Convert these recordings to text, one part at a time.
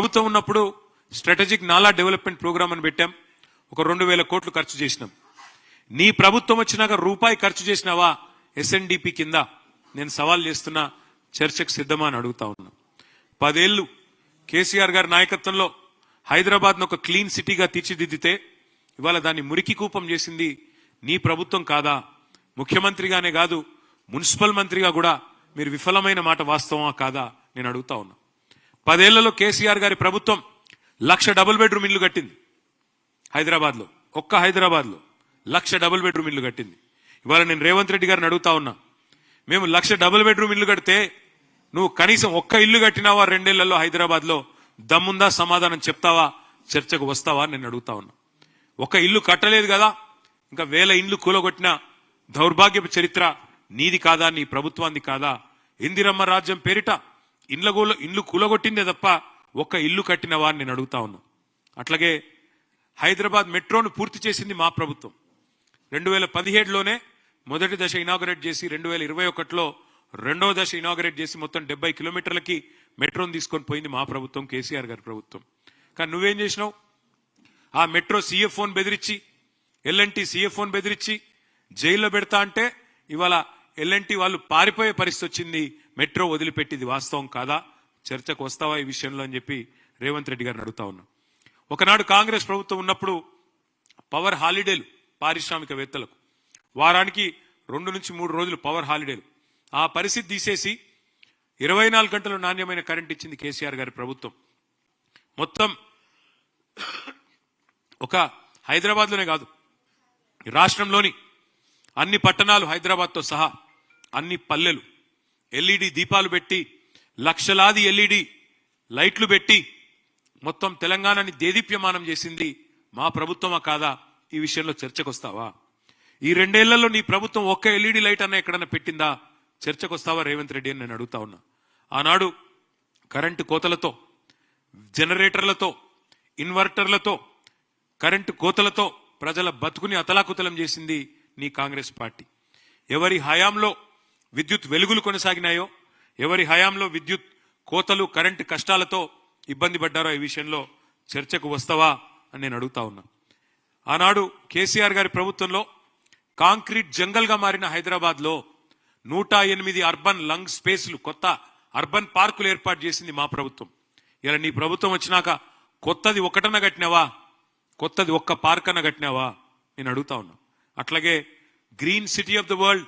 ప్రభుత్వం ఉన్నప్పుడు స్ట్రాటజిక్ నాలా డెవలప్మెంట్ ప్రోగ్రామ్ అని పెట్టాం. ఒక 2000 కోట్లు ఖర్చు చేసినాం. నీ ప్రభుత్వం వచ్చినాక రూపాయి ఖర్చు చేసినావా ఎస్ఎన్డిపి కింద? నేను సవాల్ చేస్తున్నా, చర్చకు సిద్ధమా అని అడుగుతా ఉన్నా. 10 ఏళ్లు కేసీఆర్ గారి నాయకత్వంలో హైదరాబాద్ను ఒక క్లీన్ సిటీగా తీర్చిదిద్దితే ఇవాళ దాన్ని మురికి కూపం చేసింది నీ ప్రభుత్వం కాదా? ముఖ్యమంత్రిగానే కాదు, మున్సిపల్ మంత్రిగా కూడా మీరు విఫలమైన మాట వాస్తవమా కాదా నేను అడుగుతా ఉన్నా. 10 ఏళ్లలో కేసీఆర్ గారి ప్రభుత్వం 1,00,000 డబుల్ బెడ్రూమ్ ఇల్లు కట్టింది హైదరాబాద్లో. ఒక్క హైదరాబాద్లో 1,00,000 డబుల్ బెడ్రూమ్ ఇల్లు కట్టింది. ఇవాళ నేను రేవంత్ రెడ్డి గారిని అడుగుతా ఉన్నా, మేము 1,00,000 డబుల్ బెడ్రూమ్ ఇల్లు కడితే నువ్వు కనీసం ఒక్క ఇల్లు కట్టినావా 2 ఏళ్లలో హైదరాబాద్లో? దమ్ముందా? సమాధానం చెప్తావా? చర్చకు వస్తావా నేను అడుగుతా ఉన్నా. ఒక ఇల్లు కట్టలేదు కదా, ఇంకా 1000 ఇండ్లు కూలగొట్టిన దౌర్భాగ్యపు చరిత్ర నీది కాదా? నీ ప్రభుత్వాన్ని కాదా? ఇందిరమ్మ రాజ్యం పేరిట ఇండ్లు కూలగొట్టిందే తప్ప ఒక్క ఇల్లు కట్టినవా అని నేను అడుగుతా ఉన్నా. అట్లాగే హైదరాబాద్ మెట్రోను పూర్తి చేసింది మా ప్రభుత్వం. 2017లోనే మొదటి దశ ఇనాగరేట్ చేసి 2021లో రెండవ దశ ఇనాగరేట్ చేసి మొత్తం 70 కిలోమీటర్లకి మెట్రోను తీసుకొని పోయింది మా ప్రభుత్వం, కేసీఆర్ గారి ప్రభుత్వం. కానీ నువ్వేం చేసినావు? ఆ మెట్రో CFOని బెదిరించి, ఎల్ఎన్టీ CFOని బెదిరించి జైల్లో పెడతా అంటే ఇవాళ ఎల్ఎన్టీ వాళ్ళు పారిపోయే పరిస్థితి వచ్చింది. మెట్రో వదిలిపెట్టింది వాస్తవం కాదా? చర్చకు వస్తావా ఈ విషయంలో అని చెప్పి రేవంత్ రెడ్డి గారిని అడుగుతా ఉన్నా. ఒకనాడు కాంగ్రెస్ ప్రభుత్వం ఉన్నప్పుడు పవర్ హాలిడేలు పారిశ్రామికవేత్తలకు, వారానికి 2 నుంచి 3 రోజులు పవర్ హాలిడేలు. ఆ పరిస్థితి తీసేసి 24 గంటలు నాణ్యమైన కరెంట్ ఇచ్చింది కేసీఆర్ గారి ప్రభుత్వం. మొత్తం ఒక హైదరాబాద్లోనే కాదు, రాష్ట్రంలోని అన్ని పట్టణాలు హైదరాబాద్తో సహా అన్ని పల్లెలు LED దీపాలు పెట్టి, లక్షలాది LED లైట్లు పెట్టి మొత్తం తెలంగాణని దేదీప్యమానం చేసింది మా ప్రభుత్వమా కాదా? ఈ విషయంలో చర్చకు వస్తావా? ఈ 2 ఏళ్లలో నీ ప్రభుత్వం ఒక్క LED లైట్ అన్న ఎక్కడన్నా పెట్టిందా? చర్చకు వస్తావా రేవంత్ రెడ్డి అని నేను అడుగుతా ఉన్నా. ఆనాడు కరెంటు కోతలతో, జనరేటర్లతో, ఇన్వర్టర్లతో, కరెంటు కోతలతో ప్రజల బతుకుని అతలాకుతలం చేసింది నీ కాంగ్రెస్ పార్టీ. ఎవరి హయాంలో విద్యుత్ వెలుగులు కొనసాగినాయో, ఎవరి హయాంలో విద్యుత్ కోతలు, కరెంటు కష్టాలతో ఇబ్బంది పడ్డారో ఈ విషయంలో చర్చకు వస్తావా అని నేను అడుగుతా ఉన్నా. ఆనాడు కేసీఆర్ గారి ప్రభుత్వంలో కాంక్రీట్ జంగల్ గా మారిన హైదరాబాద్ లో 108 అర్బన్ లంగ్ స్పేస్లు, కొత్త అర్బన్ పార్కులు ఏర్పాటు చేసింది మా ప్రభుత్వం. ఇలా నీ ప్రభుత్వం వచ్చినాక కొత్తది ఒకటన్నా కట్టినావా? కొత్తది ఒక్క పార్క్ అన్న కట్టినావా నేను అడుగుతా ఉన్నా. అట్లాగే green city of the world,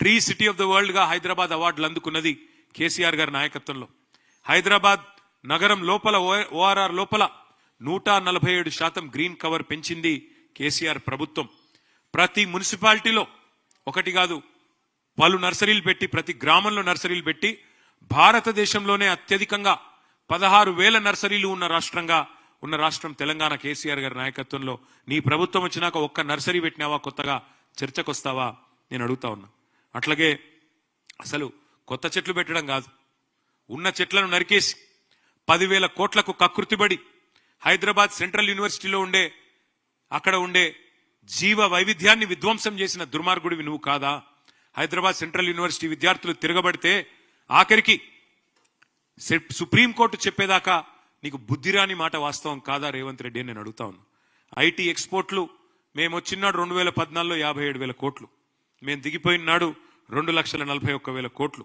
tree city of the world గా హైదరాబాద్ అవార్డులు అందుకున్నది కేసీఆర్ గారి నాయకత్వంలో. హైదరాబాద్ నగరం లోపల, ORR లోపల 147% గ్రీన్ కవర్ పెంచింది కేసీఆర్ ప్రభుత్వం. ప్రతి మున్సిపాలిటీలో ఒకటి కాదు, పలు నర్సరీలు పెట్టి, ప్రతి గ్రామంలో నర్సరీలు పెట్టి భారతదేశంలోనే అత్యధికంగా 16,000 నర్సరీలు ఉన్న రాష్ట్రం తెలంగాణ. కేసీఆర్ గారి నాయకత్వంలో నీ ప్రభుత్వం వచ్చినాక ఒక్క నర్సరీ పెట్టినావా? కొత్తగా చర్చకు వస్తావా నేను అడుగుతా ఉన్నా. అట్లాగే అసలు కొత్త చెట్లు పెట్టడం కాదు, ఉన్న చెట్లను నరికేసి 10,000 కోట్లకు కకృతిబడి హైదరాబాద్ సెంట్రల్ యూనివర్సిటీలో అక్కడ ఉండే జీవ వైవిధ్యాన్ని విధ్వంసం చేసిన దుర్మార్గుడివి నువ్వు కాదా? హైదరాబాద్ సెంట్రల్ యూనివర్సిటీ విద్యార్థులు తిరగబడితే ఆఖరికి సుప్రీంకోర్టు చెప్పేదాకా నీకు బుద్ధిరాని మాట వాస్తవం కాదా రేవంత్ రెడ్డి అని నేను అడుగుతా ఉన్నా. ఐటీ ఎక్స్పోర్ట్లు మేము వచ్చినాడు 2014లో 57,000 కోట్లు, మేము దిగిపోయిన నాడు 2,41,000 కోట్లు.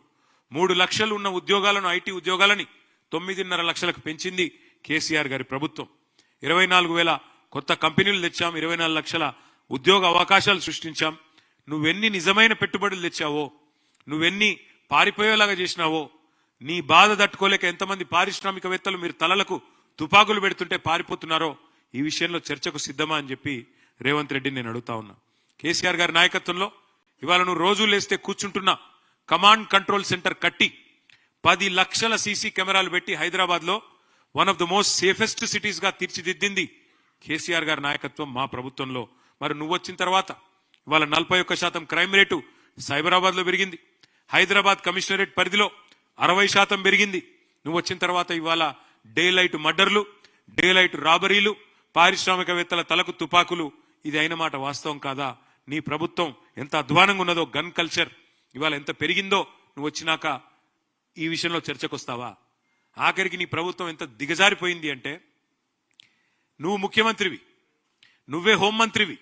3 లక్షలు ఉన్న ఉద్యోగాలను, ఐటీ ఉద్యోగాలని 9.5 లక్షలకు పెంచింది కేసీఆర్ గారి ప్రభుత్వం. 24,000 కొత్త కంపెనీలు తెచ్చాం, 24 లక్షల ఉద్యోగ అవకాశాలు సృష్టించాం. నువ్వెన్ని నిజమైన పెట్టుబడులు తెచ్చావో, నువ్వెన్ని పారిపోయేలాగా చేసినావో, నీ బాధ తట్టుకోలేక ఎంతమంది పారిశ్రామికవేత్తలు మీరు తలలకు తుపాకులు పెడుతుంటే పారిపోతున్నారో ఈ విషయంలో చర్చకు సిద్ధమా అని చెప్పి రేవంత్ రెడ్డిని నేను అడుగుతా ఉన్నా. కేసీఆర్ గారి నాయకత్వంలో ఇవాళ నువ్వు రోజు లేస్తే కూర్చుంటున్నా కమాండ్ కంట్రోల్ సెంటర్ కట్టి 10 లక్షల సీసీ కెమెరాలు పెట్టి హైదరాబాద్ లో one of the most safest cities గా తీర్చిదిద్దింది కేసీఆర్ గారి నాయకత్వం మా ప్రభుత్వంలో. మరి నువ్వు వచ్చిన తర్వాత ఇవాళ 41% క్రైమ్ రేటు సైబరాబాద్ లో పెరిగింది. హైదరాబాద్ కమిషనరేట్ పరిధిలో 60% పెరిగింది. నువ్వు వచ్చిన తర్వాత ఇవాళ డే లైట్ మర్డర్లు, డే లైట్ రాబరీలు, పారిశ్రామికవేత్తల తలకు తుపాకులు, ఇది అయిన మాట వాస్తవం కాదా? నీ ప్రభుత్వం ఎంత అధ్వానంగా ఉన్నదో, గన్ కల్చర్ ఇవాళ ఎంత పెరిగిందో నువ్వు వచ్చినాక ఈ విషయంలో చర్చకు వస్తావా? ఆఖరికి నీ ప్రభుత్వం ఎంత దిగజారిపోయింది అంటే నువ్వు ముఖ్యమంత్రివి, నువ్వే హోంమంత్రివి,